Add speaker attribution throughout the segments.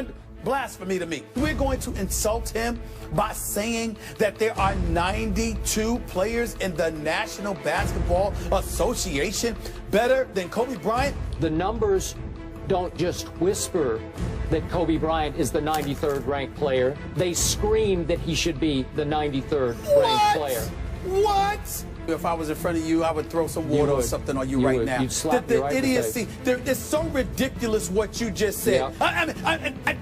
Speaker 1: beyond blasphemy to me. We're going to insult him by saying that there are 92 players in the National Basketball Association better than Kobe Bryant.
Speaker 2: The numbers don't just whisper that Kobe Bryant is the 93rd ranked player. They scream that he should be the 93rd ranked player.
Speaker 1: What? If I was in front of you, I would throw some water or something on you right now.
Speaker 2: You'd slap me right in the face.
Speaker 1: Idiocy. It's so ridiculous what you just said.
Speaker 2: Yeah.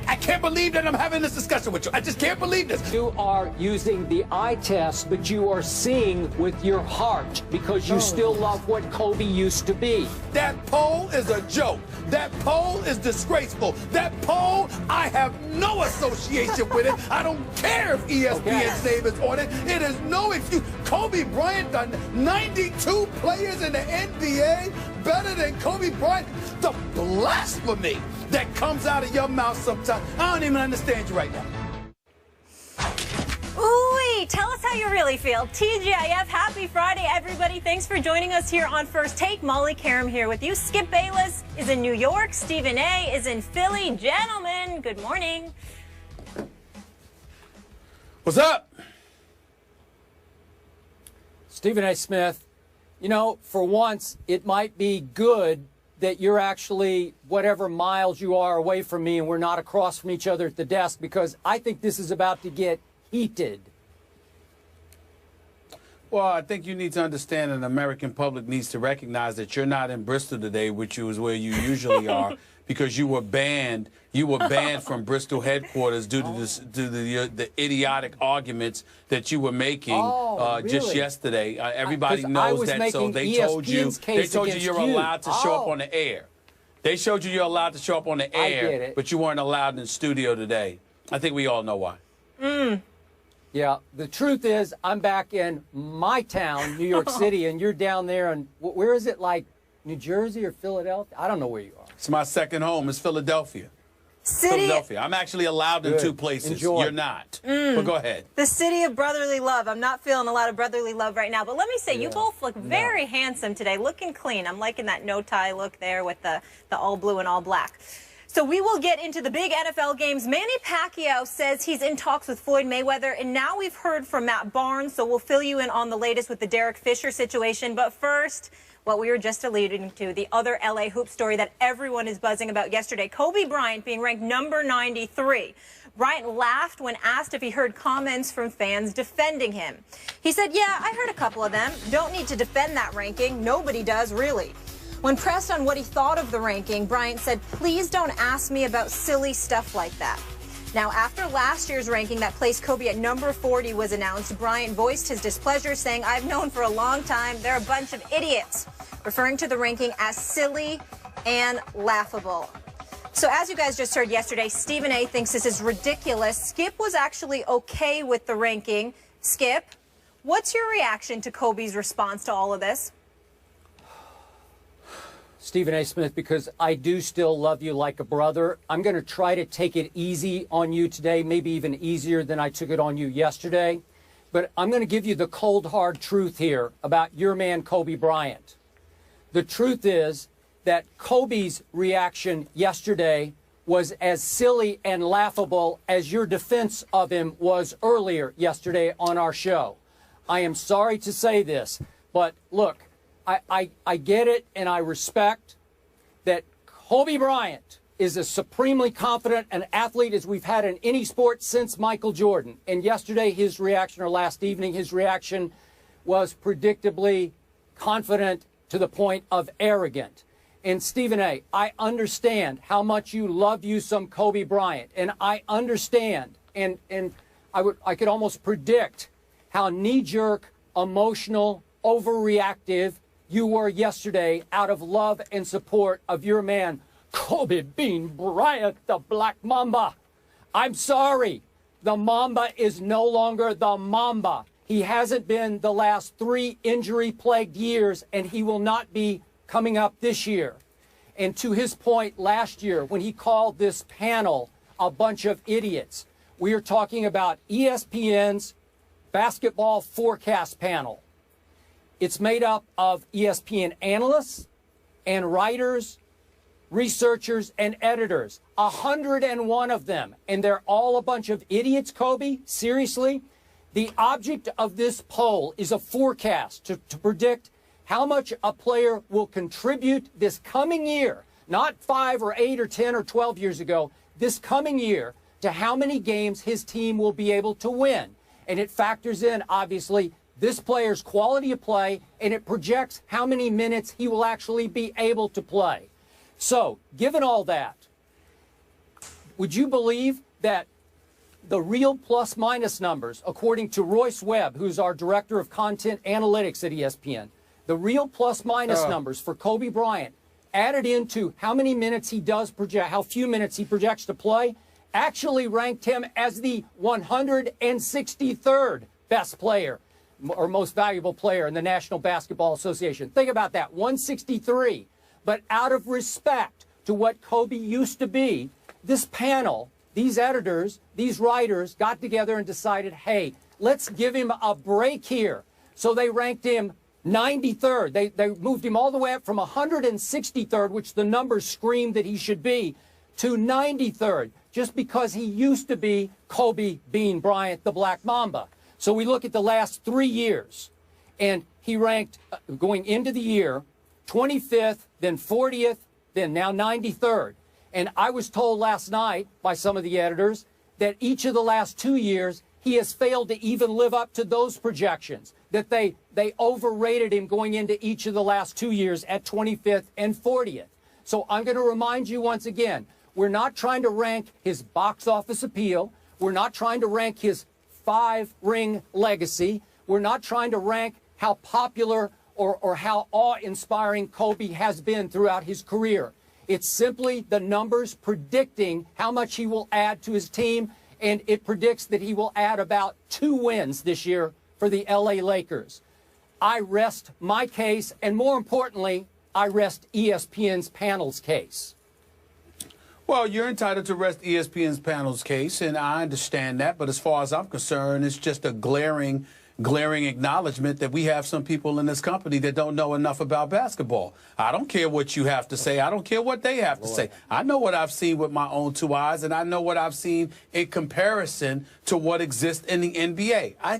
Speaker 1: I can't believe that I'm having this discussion with you. I just can't believe this.
Speaker 2: You are using the eye test, but you are seeing with your heart because you still love what Kobe used to be.
Speaker 1: That poll is a joke. That poll is disgraceful. That poll, I have no association with it. I don't care if ESPN's name is on it. It is no excuse. Kobe Bryant done 92 players in the NBA better than Kobe Bryant. The blasphemy that comes out of your mouth sometimes. I don't even understand you right now.
Speaker 3: Ooh, tell us how you really feel. TGIF, happy Friday, everybody. Thanks for joining us here on First Take. Molly Karam here with you. Skip Bayless is in New York. Stephen A. is in Philly. Gentlemen, good morning.
Speaker 1: What's up?
Speaker 2: Stephen A. Smith, you know, for once, it might be good that you're actually whatever miles you are away from me and we're not across from each other at the desk, because I think this is about to get heated.
Speaker 1: Well, I think you need to understand, and the American public needs to recognize that you're not in Bristol today, which is where you usually are, because you were banned. You were banned from Bristol headquarters due to the idiotic arguments that you were making just yesterday. Everybody knows that, so they told you you're allowed to show up on the air. They showed you you're allowed to show up on the air, but you weren't allowed in the studio today. I think we all know why.
Speaker 2: Yeah, the truth is I'm back in my town, New York City, and you're down there, and where is it, like New Jersey or Philadelphia? I don't know where you are.
Speaker 1: It's my second home. It's Philadelphia.
Speaker 3: Philadelphia.
Speaker 1: I'm actually allowed in two places.
Speaker 2: Enjoy.
Speaker 1: You're not. But go ahead.
Speaker 3: The city of brotherly love. I'm not feeling a lot of brotherly love right now. But let me say, you both look very handsome today, looking clean. I'm liking that no-tie look there with the all blue and all black. So we will get into the big NFL games. Manny Pacquiao says he's in talks with Floyd Mayweather. And now we've heard from Matt Barnes, so we'll fill you in on the latest with the Derek Fisher situation. But first, what we were just alluding to, the other LA hoop story that everyone is buzzing about yesterday. Kobe Bryant being ranked number 93. Bryant laughed when asked if he heard comments from fans defending him. He said, yeah, I heard a couple of them. Don't need to defend that ranking. Nobody does, really. When pressed on what he thought of the ranking, Bryant said, please don't ask me about silly stuff like that. Now, after last year's ranking that placed Kobe at number 40 was announced, Bryant voiced his displeasure, saying, I've known for a long time they're a bunch of idiots, referring to the ranking as silly and laughable. So as you guys just heard yesterday, Stephen A. thinks this is ridiculous. Skip was actually okay with the ranking. Skip, what's your reaction to Kobe's response to all of this?
Speaker 2: Stephen A. Smith, because I do still love you like a brother. I'm going to try to take it easy on you today, maybe even easier than I took it on you yesterday. But I'm going to give you the cold, hard truth here about your man, Kobe Bryant. The truth is that Kobe's reaction yesterday was as silly and laughable as your defense of him was earlier yesterday on our show. I am sorry to say this, but look, I get it, and I respect that Kobe Bryant is as supremely confident an athlete as we've had in any sport since Michael Jordan. And yesterday, his reaction, or last evening, his reaction was predictably confident to the point of arrogant. And Stephen A., I understand how much you love you some Kobe Bryant, and I understand, and I could almost predict how knee-jerk, emotional, overreactive you were yesterday out of love and support of your man, Kobe Bean Bryant, the Black Mamba. I'm sorry. The Mamba is no longer the Mamba. He hasn't been the last 3 injury-plagued years, and he will not be coming up this year. And to his point last year, when he called this panel a bunch of idiots, we are talking about ESPN's basketball forecast panel. It's made up of ESPN analysts and writers researchers, and editors. 101 of them. And they're all a bunch of idiots, Kobe? Seriously? The object of this poll is a forecast to predict how much a player will contribute this coming year, not 5 or 8 or 10 or 12 years ago, this coming year, to how many games his team will be able to win. And it factors in, obviously, this player's quality of play, and it projects how many minutes he will actually be able to play. So, given all that, would you believe that the real plus-minus numbers, according to Royce Webb, who's our Director of Content Analytics at ESPN, the real plus-minus numbers for Kobe Bryant, added into how many minutes he does project, how few minutes he projects to play, actually ranked him as the 163rd best player or most valuable player in the National Basketball Association. Think about that, 163. But out of respect to what Kobe used to be, this panel, these editors, these writers got together and decided, hey, let's give him a break here. So they ranked him 93rd. They moved him all the way up from 163rd, which the numbers screamed that he should be, to 93rd, just because he used to be Kobe Bean Bryant, the Black Mamba. So we look at the last 3 years, and he ranked, going into the year, 25th, then 40th, then now 93rd. And I was told last night by some of the editors that each of the last 2 years, he has failed to even live up to those projections, that they overrated him going into each of the last 2 years at 25th and 40th. So I'm going to remind you once again, we're not trying to rank his box office appeal. We're not trying to rank his 5-ring legacy. We're not trying to rank how popular or how awe-inspiring Kobe has been throughout his career. It's simply the numbers predicting how much he will add to his team, and it predicts that he will add about 2 wins this year for the LA Lakers. I rest my case, and more importantly, I rest ESPN's panel's case.
Speaker 1: Well, you're entitled to rest ESPN's panel's case, and I understand that. But as far as I'm concerned, it's just a glaring acknowledgement that we have some people in this company that don't know enough about basketball. I don't care what you have to say. I don't care what they have to say. I know what I've seen with my own 2 eyes, and I know what I've seen in comparison to what exists in the NBA. I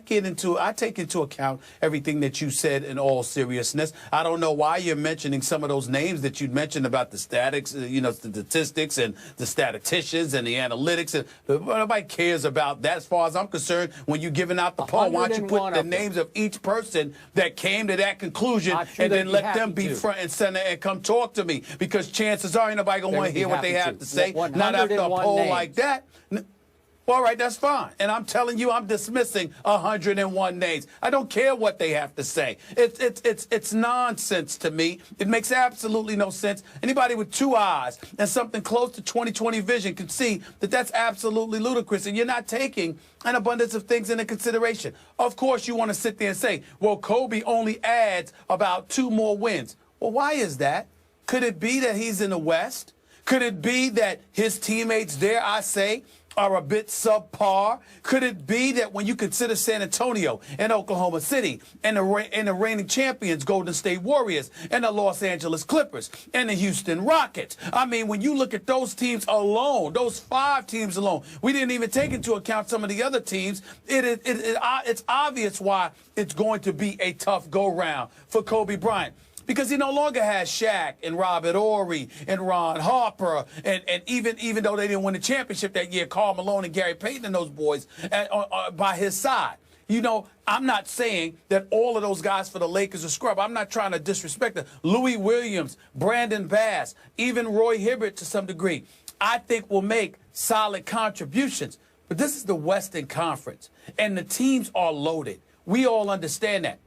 Speaker 1: take into account everything that you said in all seriousness. I don't know why you're mentioning some of those names that you mentioned about the statics, the statistics and the statisticians and the analytics. And nobody cares about that as far as I'm concerned. When you're giving out the poll, why don't you put the names of each person that came to that conclusion and then let them be front and center and come talk to me, because chances are ain't nobody going to want to hear what they have to say. Not after a poll like that. Well, all right, that's fine. And I'm telling you, I'm dismissing 101 names. I don't care what they have to say. It's nonsense to me. It makes absolutely no sense. Anybody with 2 eyes and something close to 20/20 vision can see that that's absolutely ludicrous, and you're not taking an abundance of things into consideration. Of course, you want to sit there and say, well, Kobe only adds about 2 more wins. Well, why is that? Could it be that he's in the West? Could it be that his teammates there, I say, are a bit subpar? Could it be that when you consider San Antonio and Oklahoma City and the reigning champions, Golden State Warriors, and the Los Angeles Clippers and the Houston Rockets, I mean, when you look at those teams alone, those 5 teams alone, we didn't even take into account some of the other teams, it's obvious why it's going to be a tough go-round for Kobe Bryant. Because he no longer has Shaq and Robert Horry and Ron Harper, and even though they didn't win the championship that year, Karl Malone and Gary Payton and those boys by his side. You know, I'm not saying that all of those guys for the Lakers are scrub. I'm not trying to disrespect them. Louis Williams, Brandon Bass, even Roy Hibbert to some degree, I think will make solid contributions. But this is the Western Conference, and the teams are loaded. We all understand that.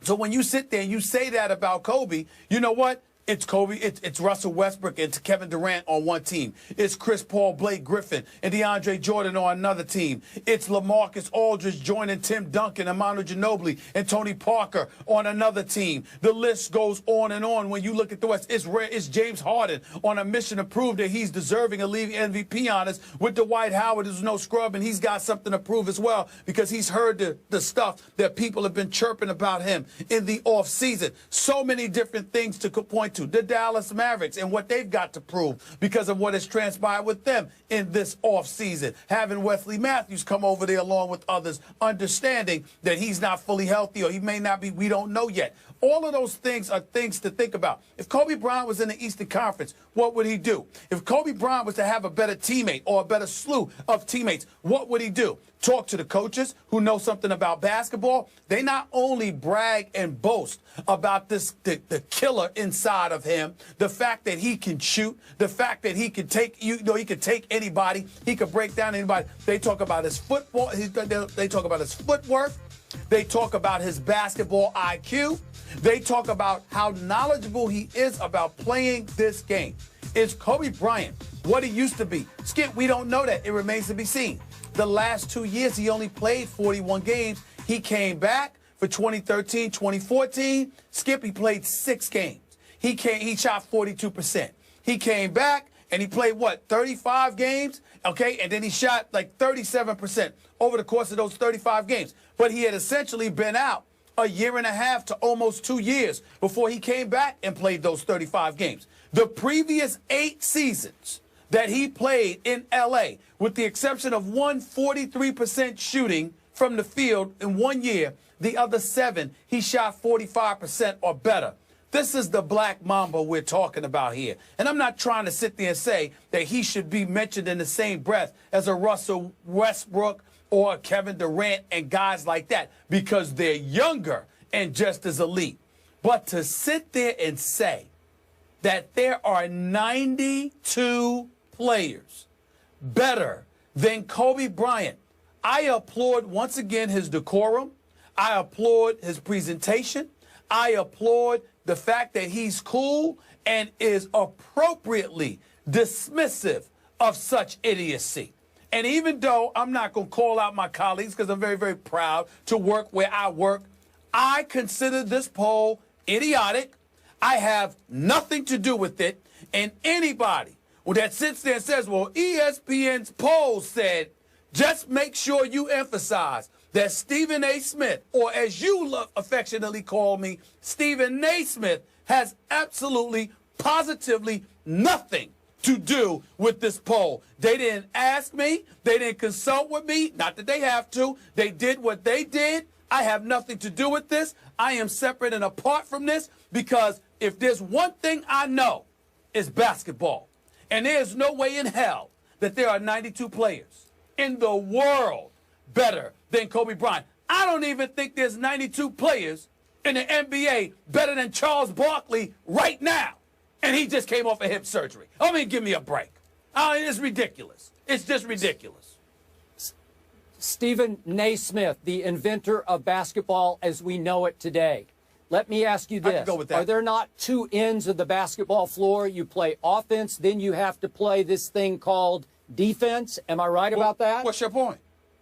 Speaker 1: So when you sit there and you say that about Kobe, you know what? It's Kobe, it's Russell Westbrook, it's Kevin Durant on one team. It's Chris Paul, Blake Griffin, and DeAndre Jordan on another team. It's LaMarcus Aldridge joining Tim Duncan, Manu Ginobili, and Tony Parker on another team. The list goes on and on. When you look at the West, it's James Harden on a mission to prove that he's deserving of league MVP honors with Dwight Howard, who's no scrub, and he's got something to prove as well because he's heard the stuff that people have been chirping about him in the offseason. So many different things to point to? The Dallas Mavericks and what they've got to prove because of what has transpired with them in this offseason. Having Wesley Matthews come over there along with others, understanding that he's not fully healthy or he may not be, we don't know yet. All of those things are things to think about. If Kobe Bryant was in the Eastern Conference, what would he do? If Kobe Bryant was to have a better teammate or a better slew of teammates, what would he do? Talk to the coaches who know something about basketball. They not only brag and boast about the killer inside of him, the fact that he can shoot, the fact that he can take, he can take anybody, he can break down anybody. They talk about his football, they talk about his footwork, they talk about his basketball IQ, they talk about how knowledgeable he is about playing this game. Is Kobe Bryant what he used to be? Skip, we don't know that. It remains to be seen. The last 2 years, he only played 41 games. He came back for 2013, 2014. Skip, he played 6 games. He shot 42%. He came back and he played, what, 35 games? Okay, and then he shot like 37% over the course of those 35 games. But he had essentially been out a year and a half to almost 2 years before he came back and played those 35 games. The previous 8 seasons that he played in L.A., with the exception of 143% shooting from the field in 1 year, the other 7, he shot 45% or better. This is the Black Mamba we're talking about here. And I'm not trying to sit there and say that he should be mentioned in the same breath as a Russell Westbrook or Kevin Durant and guys like that, because they're younger and just as elite. But to sit there and say that there are 92 players better than Kobe Bryant, I applaud once again his decorum. I applaud his presentation. I applaud the fact that he's cool and is appropriately dismissive of such idiocy. And even though I'm not going to call out my colleagues because I'm very, very proud to work where I work, I consider this poll idiotic. I have nothing to do with it. And anybody that sits there and says, well, ESPN's poll said, just make sure you emphasize that Stephen A. Smith, or as you affectionately call me, Stephen Naismith, has absolutely, positively nothing to do with this poll. They didn't ask me. They didn't consult with me. Not that they have to. They did what they did. I have nothing to do with this. I am separate and apart from this, because if there's one thing I know, it's basketball. And there's no way in hell that there are 92 players in the world better than Kobe Bryant. I don't even think there's 92 players in the NBA better than Charles Barkley right now. And he just came off of hip surgery. I mean, give me a break. It's ridiculous. It's just ridiculous.
Speaker 2: Stephen Naismith, the inventor of basketball as we know it today. Let me ask you this.
Speaker 1: I can go with that.
Speaker 2: Are there not 2 ends of the basketball floor? You play offense, then you have to play this thing called defense. Am I right about that?
Speaker 1: What's your point?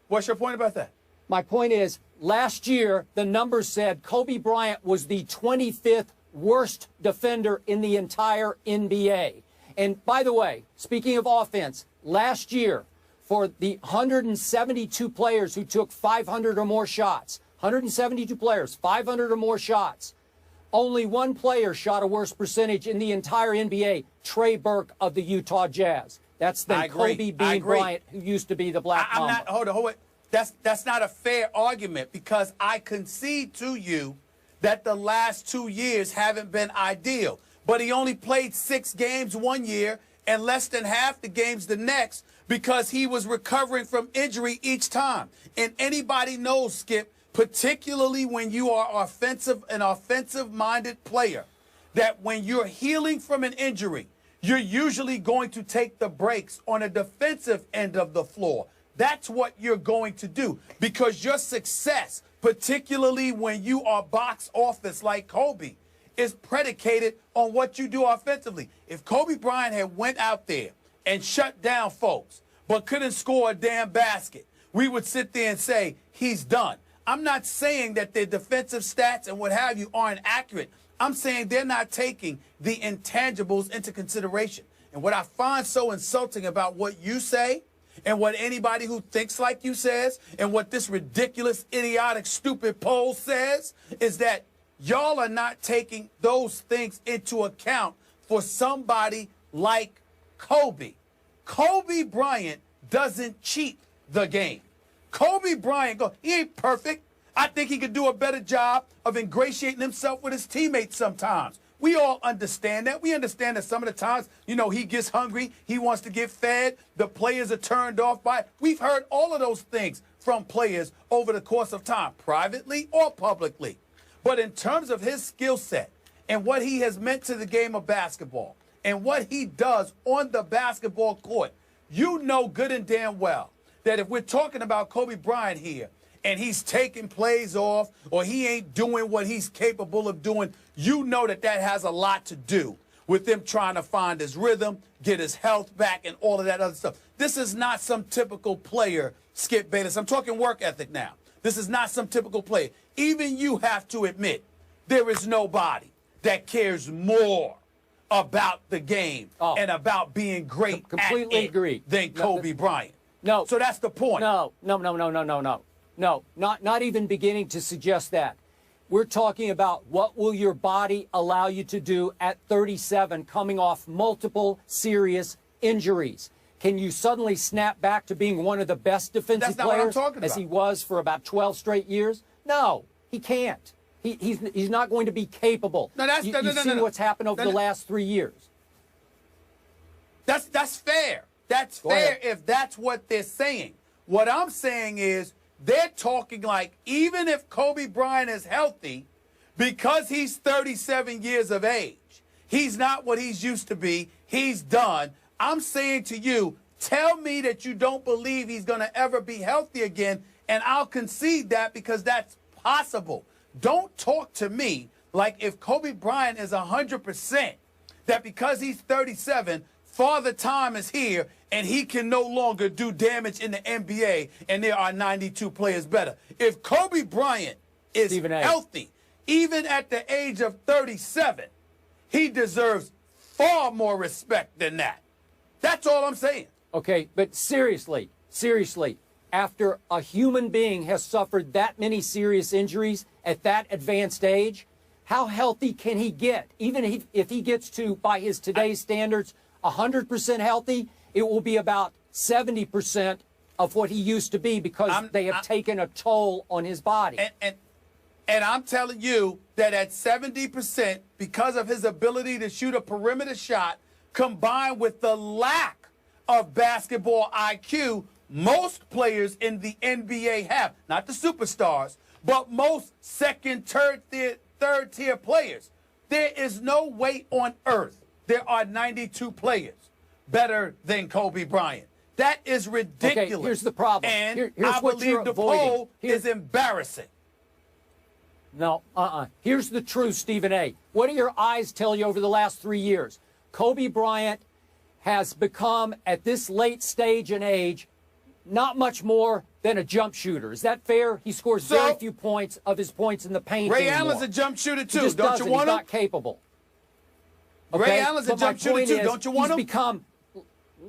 Speaker 1: What's your point about that?
Speaker 2: My point is, last year, the numbers said Kobe Bryant was the 25th worst defender in the entire NBA. And by the way, speaking of offense, last year, for the 172 players who took 500 or more shots, 172 players, 500 or more shots, only 1 player shot a worse percentage in the entire NBA, Trey Burke of the Utah Jazz. That's the Kobe Bean Bryant, who used to be the Black Mamba.
Speaker 1: Hold on. That's not a fair argument, because I concede to you that the last 2 years haven't been ideal. But he only played 6 games 1 year and less than half the games the next, because he was recovering from injury each time. And anybody knows, Skip, particularly when you are an offensive-minded player, that when you're healing from an injury, you're usually going to take the breaks on a defensive end of the floor. That's what you're going to do, because your success, particularly when you are box office like Kobe, is predicated on what you do offensively. If Kobe Bryant had went out there and shut down folks but couldn't score a damn basket, we would sit there and say he's done. I'm not saying that their defensive stats and what have you aren't accurate. I'm saying they're not taking the intangibles into consideration. And what I find so insulting about what you say and what anybody who thinks like you says and what this ridiculous, idiotic, stupid poll says is that y'all are not taking those things into account for somebody like Kobe. Kobe Bryant doesn't cheat the game. Kobe Bryant, he ain't perfect. I think he could do a better job of ingratiating himself with his teammates sometimes. We all understand that. We understand that some of the times, he gets hungry. He wants to get fed. The players are turned off by it. We've heard all of those things from players over the course of time, privately or publicly. But in terms of his skill set and what he has meant to the game of basketball and what he does on the basketball court, you know good and damn well that if we're talking about Kobe Bryant here and he's taking plays off or he ain't doing what he's capable of doing, you know that has a lot to do with him trying to find his rhythm, get his health back, and all of that other stuff. This is not some typical player, Skip Bayless. I'm talking work ethic now. This is not some typical player. Even you have to admit there is nobody that cares more about the game and about being great
Speaker 2: completely agree
Speaker 1: than Kobe Bryant.
Speaker 2: No.
Speaker 1: So that's the point.
Speaker 2: No, not even beginning to suggest that. We're talking about what will your body allow you to do at 37, coming off multiple serious injuries. Can you suddenly snap back to being one of the best defensive players as he was for about 12 straight years? No, he can't. He's not going to be capable. You've seen what's happened over the last 3 years.
Speaker 1: That's fair. That's fair if that's what they're saying. What I'm saying is they're talking like even if Kobe Bryant is healthy, because he's 37 years of age, he's not what he's used to be. He's done. I'm saying to you, tell me that you don't believe he's going to ever be healthy again, and I'll concede that because that's possible. Don't talk to me like if Kobe Bryant is 100%, that because he's 37, Father Time is here and he can no longer do damage in the NBA and there are 92 players better. If Kobe Bryant is healthy, even at the age of 37, he deserves far more respect than that. That's all I'm saying.
Speaker 2: Okay, but seriously, after a human being has suffered that many serious injuries at that advanced age, how healthy can he get? Even if he gets to, by his today's standards, 100% healthy, it will be about 70% of what he used to be because they have taken a toll on his body.
Speaker 1: And I'm telling you that at 70%, because of his ability to shoot a perimeter shot, combined with the lack of basketball IQ, most players in the NBA have, not the superstars, but most second, third tier players. There is no way on earth there are 92 players better than Kobe Bryant. That is ridiculous.
Speaker 2: Okay, here's the problem.
Speaker 1: And
Speaker 2: here's
Speaker 1: I
Speaker 2: what
Speaker 1: believe the poll is embarrassing.
Speaker 2: No, Here's the truth, Stephen A. What do your eyes tell you over the last 3 years? Kobe Bryant has become, at this late stage and age, not much more than a jump shooter. Is that fair? He scores very few points of his points in the paint
Speaker 1: Ray
Speaker 2: anymore.
Speaker 1: Allen's a jump shooter too.
Speaker 2: He just
Speaker 1: Don't you want
Speaker 2: He's
Speaker 1: him?
Speaker 2: not capable. Okay?
Speaker 1: Ray Allen's a jump shooter too. Don't you want him?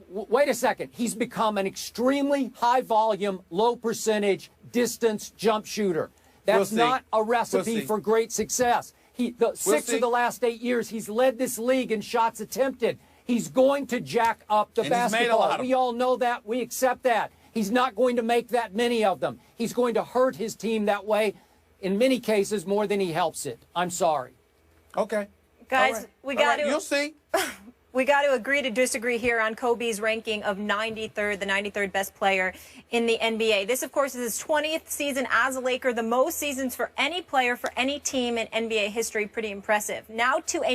Speaker 2: Wait a second. He's become an extremely high volume, low percentage distance jump shooter. That's not a recipe for great success. Six of the last 8 years, he's led this league in shots attempted. He's going to jack up the basketball. We all know that. We accept that. He's not going to make that many of them. He's going to hurt his team that way, in many cases, more than he helps it. I'm sorry.
Speaker 1: Okay.
Speaker 3: Guys, we got to...
Speaker 1: You'll see.
Speaker 3: We got to agree to disagree here on Kobe's ranking of 93rd, the 93rd best player in the NBA. This, of course, is his 20th season as a Laker, the most seasons for any player for any team in NBA history. Pretty impressive. Now to a